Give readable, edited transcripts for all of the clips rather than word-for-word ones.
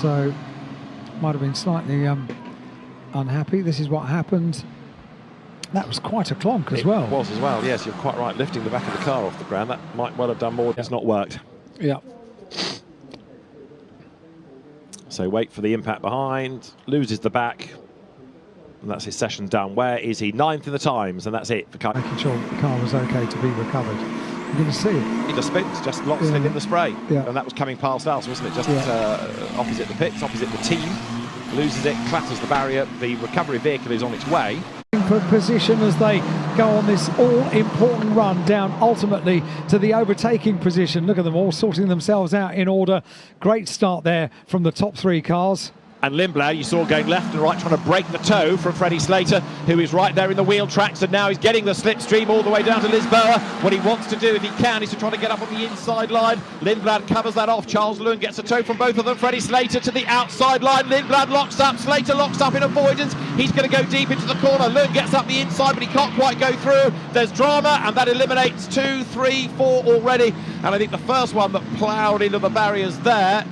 so might have been slightly unhappy. This is what happened. That was quite a clonk as well. It was as well, yes, you're quite right. Lifting the back of the car off the ground, that might well have done more. It's not worked. Yeah. So wait for the impact behind, loses the back, and that's his session done. Where is he? 9th in the times, and that's it for Kyle. Making sure the car was okay to be recovered. You're going to see it. He just spins, just locked it in the spray. Yeah. And that was coming past us, wasn't it? Just opposite the pits, opposite the team. Loses it, clatters the barrier. The recovery vehicle is on its way. For position as they go on this all-important run down ultimately to the overtaking position. Look at them all sorting themselves out in order. Great start there from the top 3 cars. And Lindblad, you saw going left and right, trying to break the toe from Freddie Slater, who is right there in the wheel tracks, and now he's getting the slipstream all the way down to Lisboa. What he wants to do, if he can, is to try to get up on the inside line. Lindblad covers that off. Charles Lewin gets a toe from both of them. Freddie Slater to the outside line. Lindblad locks up. Slater locks up in avoidance. He's going to go deep into the corner. Lewin gets up the inside, but he can't quite go through. There's drama, and that eliminates 2, 3, 4 already. And I think the first one that ploughed into the barriers there,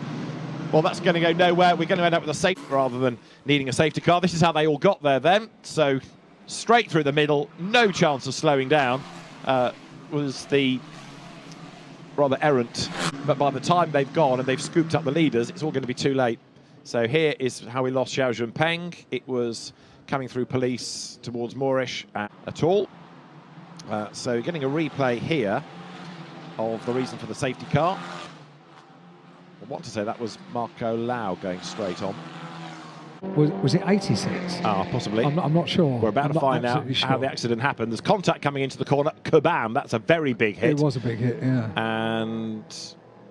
well, that's going to go nowhere. We're going to end up with a safety rather than needing a safety car. This is how they all got there then. So straight through the middle, no chance of slowing down. Was the rather errant. But by the time they've gone and they've scooped up the leaders, it's all going to be too late. So here is how we lost Xiao Junpeng. It was coming through police towards Moorish at all. So getting a replay here of the reason for the safety car. I want to say that was Marco Lau going straight on. Was it 86? Ah, possibly. I'm not sure. We're about to find out how the accident happened. There's contact coming into the corner. Kabam! That's a very big hit. It was a big hit, yeah. And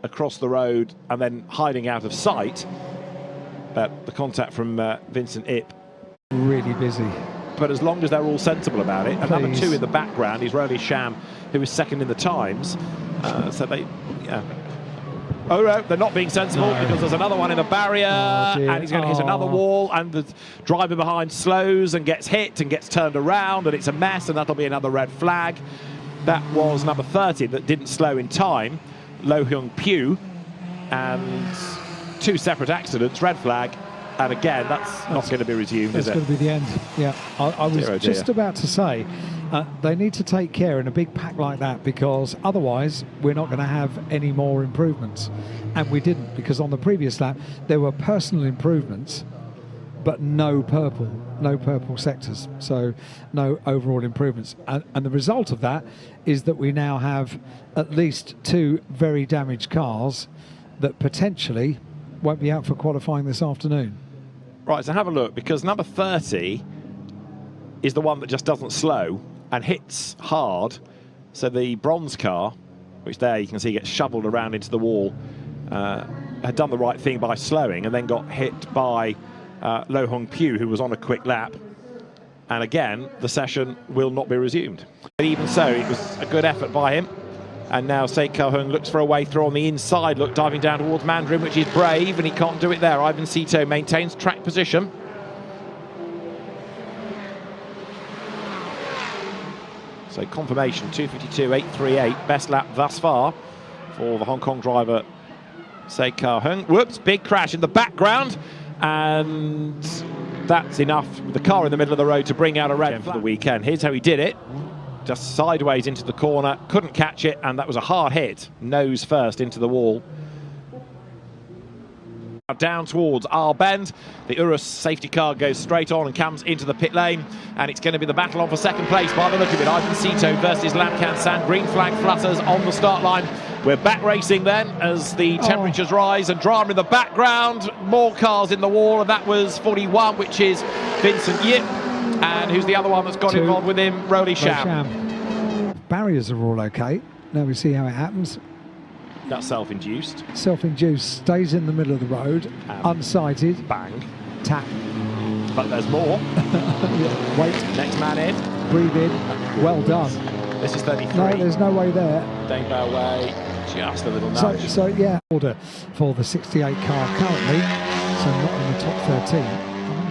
across the road, and then hiding out of sight, the contact from Vincent Ip. Really busy. But as long as they're all sensible about it, and number 2 in the background is Roly Sham, who is 2nd in the times. So they, yeah. Oh no, they're not being sensible because there's another one in the barrier, and he's going to hit another wall, and the driver behind slows and gets hit and gets turned around, and it's a mess, and that'll be another red flag. That was number 30 that didn't slow in time, Lo Hyung Pugh, and 2 separate accidents, red flag, and again, that's not going to be resumed, is it? That's going to be the end, yeah. I was just about to say, they need to take care in a big pack like that, because otherwise we're not going to have any more improvements. And we didn't, because on the previous lap there were personal improvements but no purple sectors, so no overall improvements. And the result of that is that we now have at least 2 very damaged cars that potentially won't be out for qualifying this afternoon. Right, so have a look, because number 30 is the one that just doesn't slow and hits hard. So the bronze car, which there you can see gets shoveled around into the wall, had done the right thing by slowing and then got hit by Lo Hong Pugh, who was on a quick lap. And again, the session will not be resumed. But even so, it was a good effort by him. And now Se Kao-hung looks for a way through on the inside, look, diving down towards Mandarin, which is brave, and he can't do it there. Ivan Sito maintains track position. So confirmation, 2:52.838, best lap thus far for the Hong Kong driver Se Kao-hung. Whoops, big crash in the background, and that's enough with the car in the middle of the road to bring out a red for the weekend. Here's how he did it. Just sideways into the corner, couldn't catch it, and that was a hard hit, nose first into the wall. Down towards our bend, the Urus safety car goes straight on and comes into the pit lane, and it's going to be the battle on for second place by the look of it. Ivan Sito versus Lamcan San. Green flag flutters on the start line. We're back racing then as the temperatures rise, and drama in the background, more cars in the wall, and that was 41, which is Vincent Yip. And who's the other one that's got involved with him? Roly Sham. Barriers are all okay. Now we see how it happens. That's self-induced. Self-induced, stays in the middle of the road, unsighted. Bang. Tap. But there's more. Yeah. Wait. Next man in. Breathe in. Well done. This is 33. No, there's no way there. Don't go away. Just a little nudge. So yeah, order for the 68 car currently. So not in the top 13.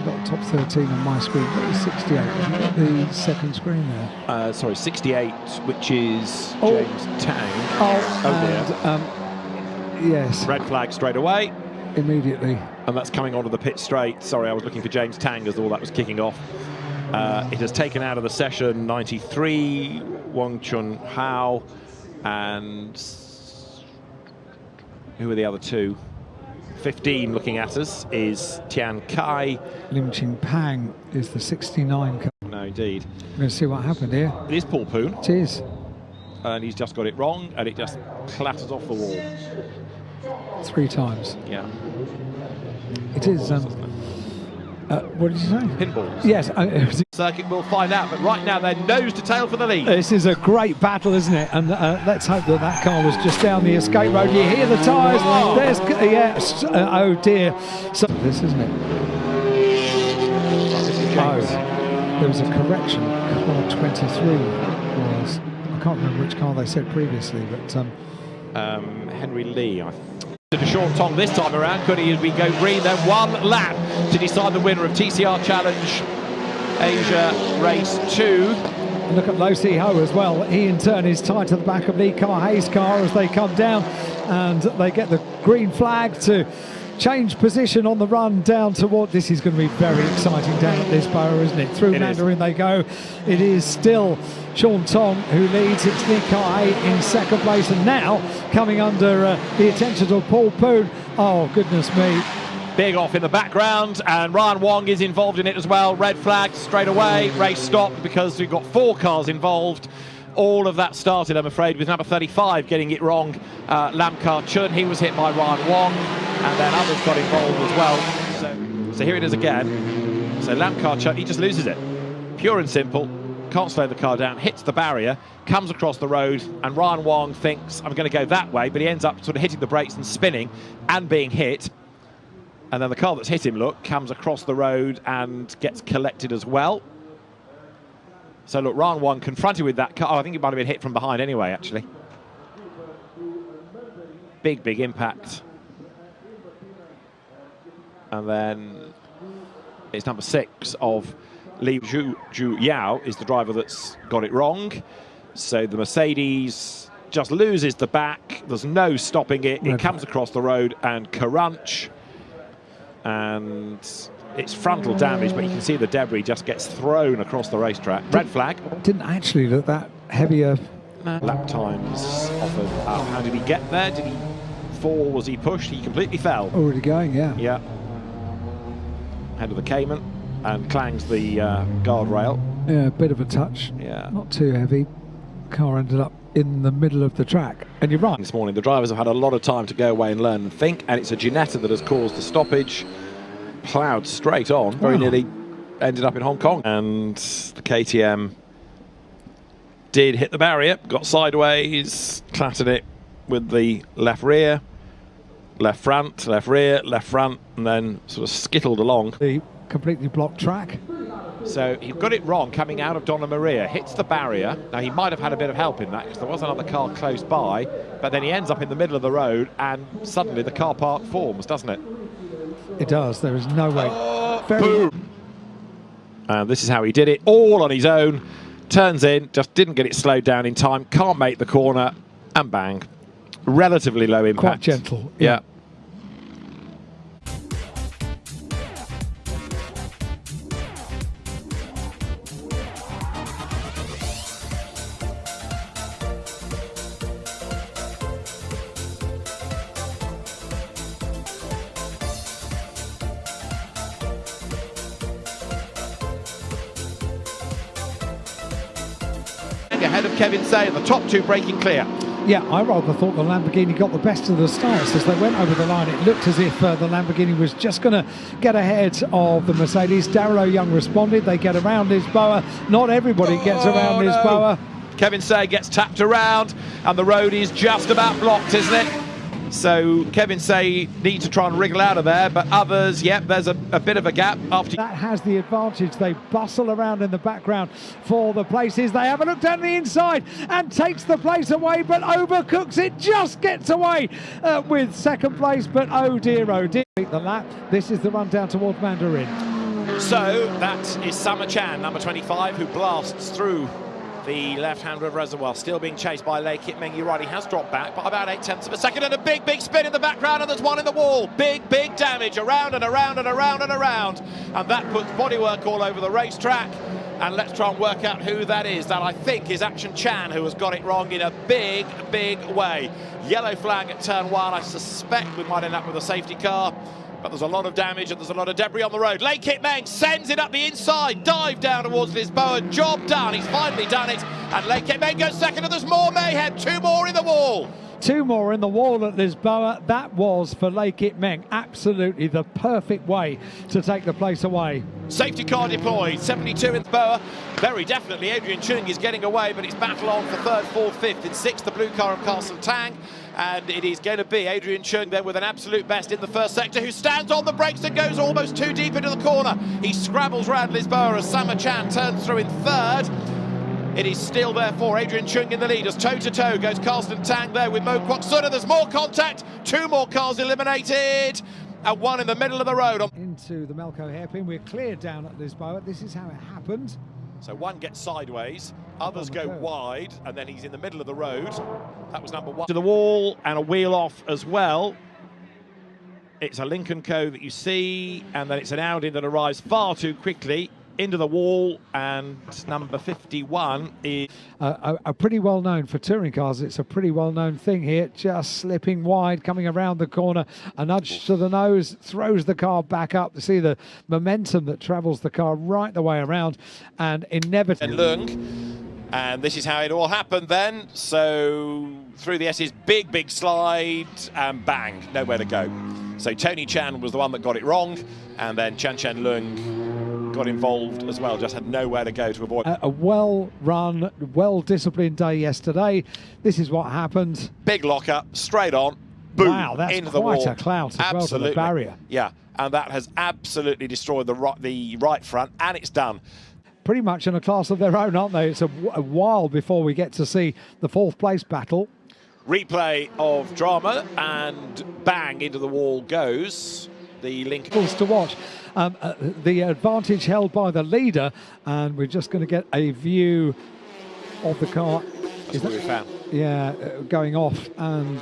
Got top 13 on my screen. What is 68? Have you got the second screen there? Sorry, 68, which is James Tang. Oh dear. Yes. Red flag straight away. Immediately. and that's coming onto the pit straight. Sorry, I was looking for James Tang as all that was kicking off. It has taken out of the session 93, Wang Chun Hao, and who are the other two? 15 looking at us is Tian Kai. Lim Ching Pang is the 69 car. No, indeed. We're going to see what happened here. It is Paul Poon. It is. And he's just got it wrong, and it just clatters off the wall. 3 times. Yeah. It is. What did you say? Pinballs. Yes. Circuit will find out, but right now they're nose to tail for the lead. This is a great battle, isn't it? And let's hope that that car was just down the escape road. You hear the tyres. Oh. There's, yes. Oh dear. So this, isn't it? Oh, there was a correction. Car 23 was. I can't remember which car they said previously, but Henry Lee. To Sean Tong this time around, could he go green? Then 1 lap to decide the winner of TCR Challenge Asia Race 2. Look at Lo Si Ho as well. He in turn is tied to the back of Lee Car Hayes' car as they come down, and they get the green flag to change position on the run down toward. This is going to be very exciting down at Lisboa, isn't it? Through Mandarin they go. It is still Sean Tong who leads. It's Lee Kai in second place, and now coming under the attention of Paul Poon. Oh goodness me. Big off in the background, and Ryan Wong is involved in it as well. Red flag straight away. Race stopped because we've got 4 cars involved. All of that started, I'm afraid, with number 35 getting it wrong. Lam Kar Chun, he was hit by Ryan Wong, and then others got involved as well. So here it is again. So Lam Kar Chun, he just loses it. Pure and simple. Can't slow the car down, hits the barrier, comes across the road, and Ryan Wong thinks, I'm going to go that way, but he ends up sort of hitting the brakes and spinning and being hit. And then the car that's hit him, look, comes across the road and gets collected as well. So look, Ryan Wong confronted with that car. Oh, I think it might have been hit from behind anyway, actually. Big, big impact. And then it's number 6 of Li Zhu Yao is the driver that's got it wrong. So the Mercedes just loses the back. There's no stopping it. It comes across the road and crunch. And it's frontal damage, but you can see the debris just gets thrown across the racetrack. Red flag. Didn't actually look that heavier. Lap times offered. How did he get there? Did he fall? Was he pushed? He completely fell. Already going, yeah. Yeah. Head of the Cayman and clangs the guardrail. Yeah, a bit of a touch. Yeah. Not too heavy. Car ended up in the middle of the track. And you're right. This morning, the drivers have had a lot of time to go away and learn and think, and it's a Ginetta that has caused the stoppage. Ploughed straight on, very nearly ended up in Hong Kong. And the KTM did hit the barrier, got sideways, clattered it with the left rear, left front, left rear, left front, and then sort of skittled along. The completely blocked track. So he got it wrong coming out of Donna Maria, hits the barrier. Now he might have had a bit of help in that because there was another car close by, but then he ends up in the middle of the road and suddenly the car park forms, doesn't it? It does. There is no way. Boom! And this is how he did it, all on his own. Turns in, just didn't get it slowed down in time, can't make the corner, and bang. Relatively low impact. Quite gentle. Yeah. Ahead of Kevin Say, the top 2 breaking clear. Yeah, I rather thought the Lamborghini got the best of the starts as they went over the line. It looked as if the Lamborghini was just going to get ahead of the Mercedes. Darrell Young responded. They get around Lisboa. Not everybody gets around Lisboa. Kevin Say gets tapped around, and the road is just about blocked, isn't it? So Kevin Say needs to try and wriggle out of there, but others, yep, there's a bit of a gap after. That has the advantage. They bustle around in the background for the places. They have a look down the inside and takes the place away, but overcooks it, just gets away with second place, but oh dear, the lap. This is the run down towards Mandarin. So that is Summer Chan, number 25, who blasts through the left-hand of Reservoir, still being chased by Lei Kit Meng. You're right, he has dropped back by about 0.8 of a second, and a big spin in the background, and there's one in the wall. Big damage around and around and around and around, and that puts bodywork all over the racetrack. And let's try and work out who that is. That, I think, is Action Chan, who has got it wrong in a big way. Yellow flag at turn 1. I suspect we might end up with a safety car, but there's a lot of damage and there's a lot of debris on the road. Lei Kit Meng sends it up the inside, dive down towards Lisboa, job done. He's finally done it, and Lei Kit Meng goes second, and there's more mayhem. 2 more in the wall. 2 more in the wall at Lisboa. That was, for Lei Kit Meng, absolutely the perfect way to take the place away. Safety car deployed, 72 in Lisboa. Very definitely Adrian Chung is getting away, but it's battle on for 3rd, 4th, 5th. In 6th, the blue car of Carson Tang. And it is going to be Adrian Chung then with an absolute best in the first sector, who stands on the brakes and goes almost too deep into the corner. He scrabbles round Lisboa as Sama Chan turns through in 3rd. It is still, therefore, Adrian Chung in the lead as toe-to-toe goes Carsten Tang there with Mo Kwok Suna. There's more contact, 2 more cars eliminated, and 1 in the middle of the road. Into the Macau hairpin, we're cleared down at Lisboa. This is how it happened. So 1 gets sideways, others go wide, and then he's in the middle of the road. That was number 1. To the wall and a wheel off as well. It's a Lincoln Co that you see, and then it's an Audi that arrives far too quickly into the wall, and number 51 is a pretty well known for touring cars. It's a pretty well known thing here, just slipping wide, coming around the corner, a nudge to the nose, throws the car back up. To see the momentum that travels the car right the way around, and inevitably. And this is how it all happened then. So through the S's, big slide, and bang, nowhere to go. So Tony Chan was the one that got it wrong, and then Chan Chen Leung got involved as well, just had nowhere to go to avoid. A well-run, well-disciplined day yesterday. This is what happened. Big lock-up, straight on, boom, wow, that's into the wall. Quite a clout as well to the barrier. Yeah, and that has absolutely destroyed the right front, and it's done. Pretty much in a class of their own, aren't they? It's a while before we get to see the 4th place battle. Replay of drama, and bang, into the wall goes the Lincoln. To watch. The advantage held by the leader, and we're just going to get a view of the car. That's what we found. Yeah, going off, and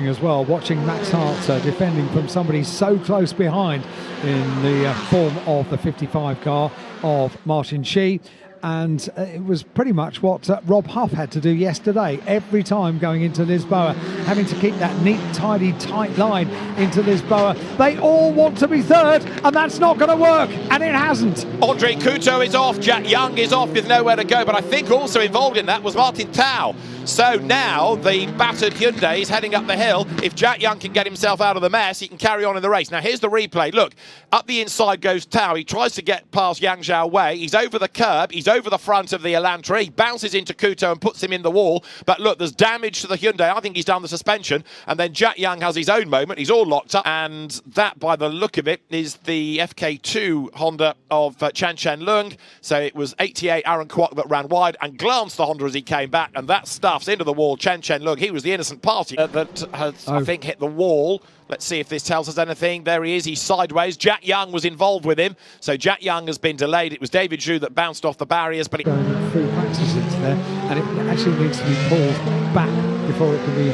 as well, watching Max Hart defending from somebody so close behind in the form of the 55 car of Martin Shi. And it was pretty much what Rob Huff had to do yesterday. Every time going into Lisboa, having to keep that neat, tidy, tight line into Lisboa. They all want to be 3rd, and that's not going to work, and it hasn't. Andre Couto is off, Jack Young is off with nowhere to go, but I think also involved in that was Martin Tao. So now the battered Hyundai is heading up the hill. If Jack Young can get himself out of the mess, he can carry on in the race. Now here's the replay. Look, up the inside goes Tao. He tries to get past Yang Zhao Wei. He's over the curb. He's over the front of the Elantra. He bounces into Couto and puts him in the wall. But look, there's damage to the Hyundai. I think he's done the suspension. And then Jack Young has his own moment. He's all locked up. And that, by the look of it, is the FK2 Honda of Chan Chen Leung. So it was 88 Aaron Kwok that ran wide and glanced the Honda as he came back. And that stuff's into the wall. Chen Chen Leung, he was the innocent party that has, I think, hit the wall. Let's see if this tells us anything. There he is. He's sideways. Jack Young was involved with him. So Jack Young has been delayed. It was David Zhu that bounced off the barriers. But going through practice into there, and it actually needs to be pulled back before it can be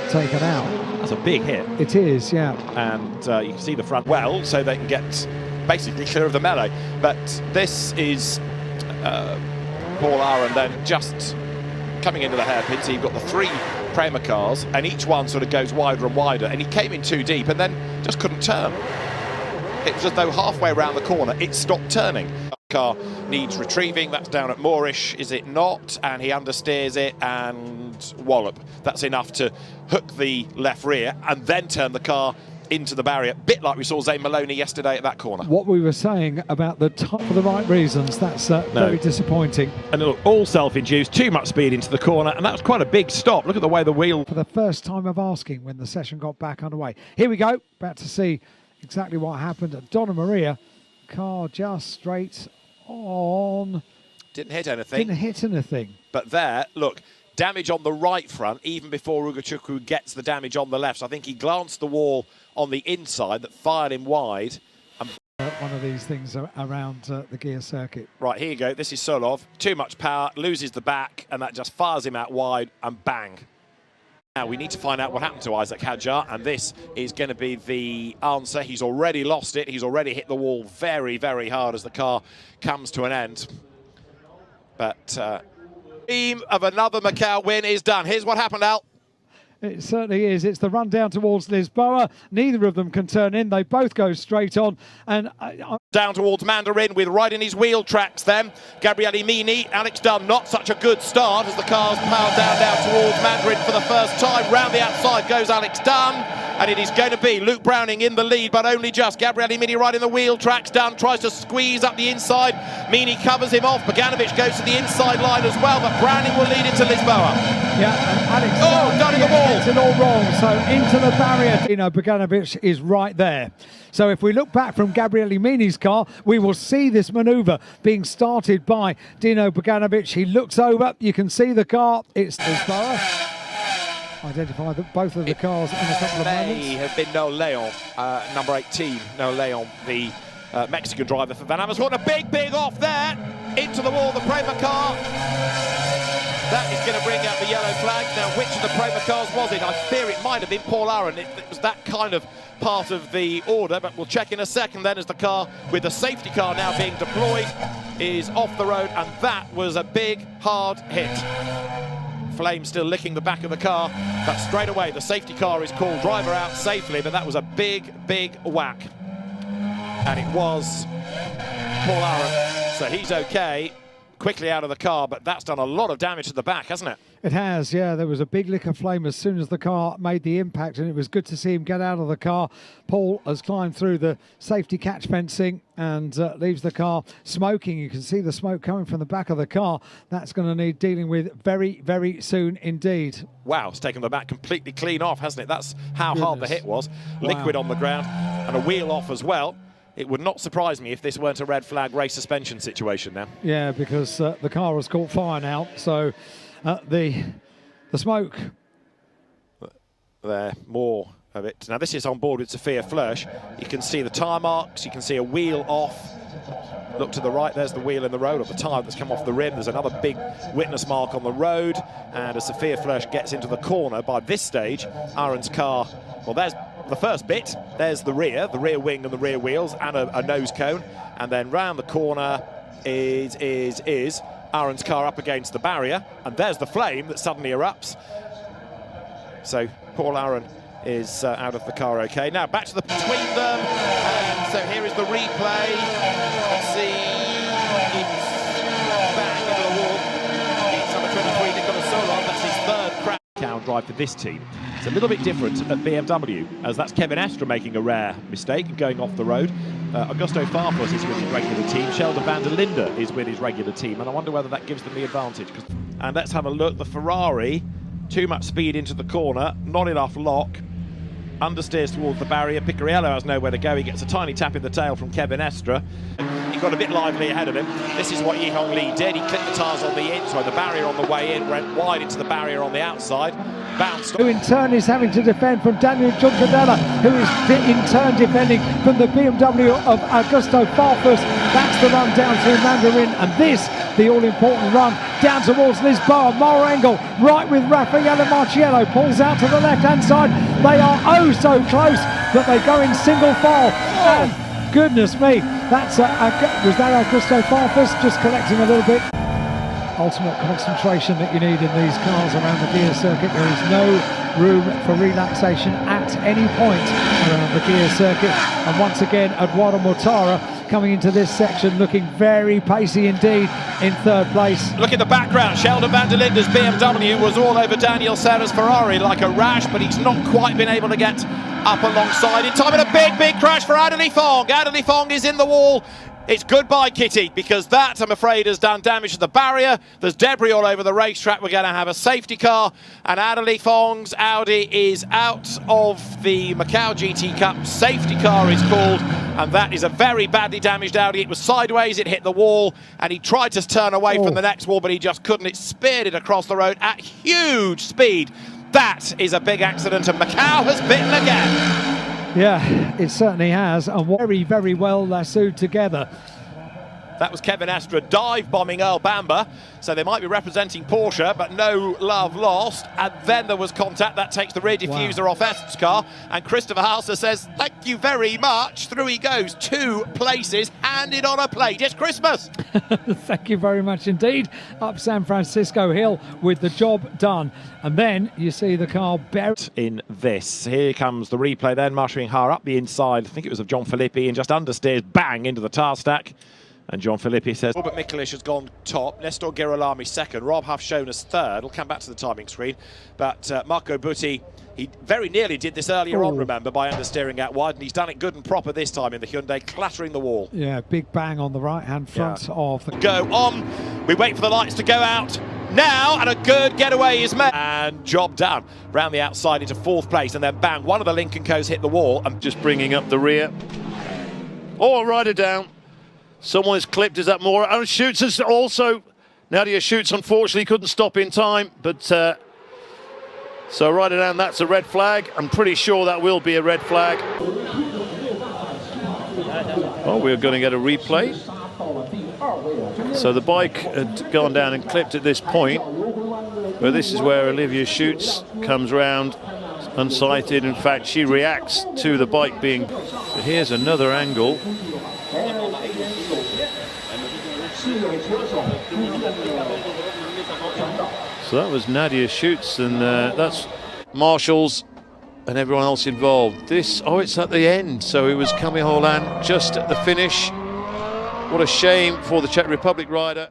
taken out. That's a big hit. It is, yeah. And you can see the front well, so they can get basically clear of the melee. But this is Paul Aaron then just coming into the hairpin. So you've got the 3 Prema cars, and each one sort of goes wider and wider, and he came in too deep and then just couldn't turn. It was as though halfway around the corner it stopped turning. The car needs retrieving. That's down at Moorish, is it not? And he understeers it and wallop. That's enough to hook the left rear and then turn the car into the barrier, bit like we saw Zane Maloney yesterday at that corner. What we were saying about the top for the right reasons, that's very disappointing. And look, all self-induced, too much speed into the corner, and that was quite a big stop. Look at the way the wheel... For the first time of asking when the session got back underway. Here we go, about to see exactly what happened at Donna Maria. Car just straight on. Didn't hit anything. But there, look, damage on the right front, even before Ugachukwu gets the damage on the left. So I think he glanced the wall on the inside that fired him wide. And one of these things around the gear circuit. Right, here you go. This is Solov. Too much power, loses the back, and that just fires him out wide, and bang. Now we need to find out what happened to Isaac Hadjar, and this is going to be the answer. He's already lost it. He's already hit the wall very, very hard as the car comes to an end. But dream of another Macau win is done. Here's what happened, Al. It certainly is. It's the run down towards Lisboa. Neither of them can turn in. They both go straight on. And down towards Mandarin with right in his wheel tracks then. Gabriele Mini, Alex Dunn, not such a good start as the cars power down towards Mandarin for the first time. Round the outside goes Alex Dunn. And it is going to be Luke Browning in the lead, but only just. Gabriele Mini right in the wheel tracks. Dunn tries to squeeze up the inside. Mini covers him off. Bogdanovic goes to the inside line as well, but Browning will lead into Lisboa. Yeah, and Alex Dunn in the wall. Gets it all wrong, so into the barrier. Bogdanovic is right there. So if we look back from Gabriele Mini's car, we will see this manoeuvre being started by Dino Bogdanovic. He looks over, you can see the car. It's Lisboa. Identify both of the cars in a couple of moments. May have been Noel Leon, number 18. Noel Leon, the Mexican driver for Van Amersfoort. A big off there. Into the wall, the Prema car. That is going to bring out the yellow flags. Now, which of the Prema cars was it? I fear it might have been Paul Aron. It was that kind of part of the order, but we'll check in a second then as the car, with the safety car now being deployed, is off the road, and that was a big, hard hit. Flame still licking the back of the car, but straight away the safety car is called, driver out safely, but that was a big whack. And it was Paul Aron, so he's okay, quickly out of the car, but that's done a lot of damage to the back, hasn't it? It has, yeah. There was a big lick of flame as soon as the car made the impact, and it was good to see him get out of the car. Paul has climbed through the safety catch fencing and leaves the car smoking. You can see the smoke coming from the back of the car. That's going to need dealing with very soon indeed. Wow, it's taken the back completely clean off, hasn't it? That's how hard the hit was. Wow. Liquid on the ground and a wheel off as well. It would not surprise me if this weren't a red flag race suspension situation now. Yeah, because the car has caught fire now, so the smoke. There, more of it. Now this is on board with Sophia Flörsch. You can see the tyre marks, you can see a wheel off. Look to the right, there's the wheel in the road, or the tyre that's come off the rim. There's another big witness mark on the road. And as Sophia Flörsch gets into the corner, by this stage, Aron's car, well, there's the first bit, there's the rear wing and the rear wheels, and a nose cone. And then round the corner is Aron's car up against the barrier, and there's the flame that suddenly erupts. So Paul Aron is out of the car okay. Now back to the between them, and so here is the replay. Let's see, it's bang into the wall. It's number 23, Nicolas Solon. That's his third crash. Macau drive for this team. It's a little bit different at BMW, as that's Kevin Astra making a rare mistake and going off the road. Augusto Farfus is with his regular team. Sheldon van der Linde is with his regular team, and I wonder whether that gives them the advantage. And let's have a look. The Ferrari, too much speed into the corner, not enough lock. Understeers towards the barrier. Picariello has nowhere to go. He gets a tiny tap in the tail from Kevin Astra. He got a bit lively ahead of him. This is what Yihong Li did. He clipped the tyres on the inside, the barrier on the way in, went wide into the barrier on the outside, bounced. Who in turn is having to defend from Daniel Giuncadella, who is in turn defending from the BMW of Augusto Farfus. That's the run down through Mandarin, and this, the all-important run down towards Lisboa. Marengo right with Raffaele Marciello, pulls out to the left-hand side. They are oh so close, but they go in single file. And goodness me, that's was that Augusto Farfus just collecting a little bit? Ultimate concentration that you need in these cars around the gear circuit. There is no room for relaxation at any point around the gear circuit. And once again, Eduardo Mortara coming into this section looking very pacey indeed in third place. Look at the background. Sheldon van der Linde's BMW was all over Daniel Serra's Ferrari like a rash, but he's not quite been able to get up alongside in time. And a big crash for Adelie Fong. Adelie Fong is in the wall. It's goodbye, Kitty, because that, I'm afraid, has done damage to the barrier. There's debris all over the racetrack. We're going to have a safety car, and Adelie Fong's Audi is out of the Macau GT Cup. Safety car is called, and that is a very badly damaged Audi. It was sideways, it hit the wall, and he tried to turn away from the next wall, but he just couldn't. It speared it across the road at huge speed. That is a big accident, and Macau has bitten again. Yeah, it certainly has, and very, very well lassoed together. That was Kevin Astra dive bombing Earl Bamber, so they might be representing Porsche, but no love lost. And then there was contact that takes the rear diffuser off Eston's car, and Christopher Halser says, thank you very much. Through he goes, 2 places, handed on a plate. It's Christmas. Thank you very much indeed. Up San Francisco Hill with the job done. And then you see the car buried in this. Here comes the replay then, marshalling her up the inside. I think it was of John Filippi, and just understeers, bang, into the tar stack. And John Filippi says Robert Mikulic has gone top, Nestor Girolami second, Rob Huff shown as third. We'll come back to the timing screen. But Marco Butti, he very nearly did this earlier on, remember, by understeering out wide, and he's done it good and proper this time in the Hyundai, clattering the wall. Yeah, big bang on the right-hand front of the... Go on, we wait for the lights to go out now, and a good getaway is made. And job done. Round the outside into 4th place, and then bang, one of the Lincoln Co's hit the wall. And just bringing up the rear. Oh, rider down. Someone is clipped. Is that more? And Shoots is also. Nadia Shoots unfortunately couldn't stop in time, but so rider down. That's a red flag. I'm pretty sure that will be a red flag. Oh, we're going to get a replay. So the bike had gone down and clipped at this point, but this is where Olivia Shoots comes round unsighted. In fact, she reacts to the bike being. But here's another angle. So that was Nadia Shoots, and that's Marshall's and everyone else involved. This, it's at the end, so it was Camille Holland just at the finish. What a shame for the Czech Republic rider.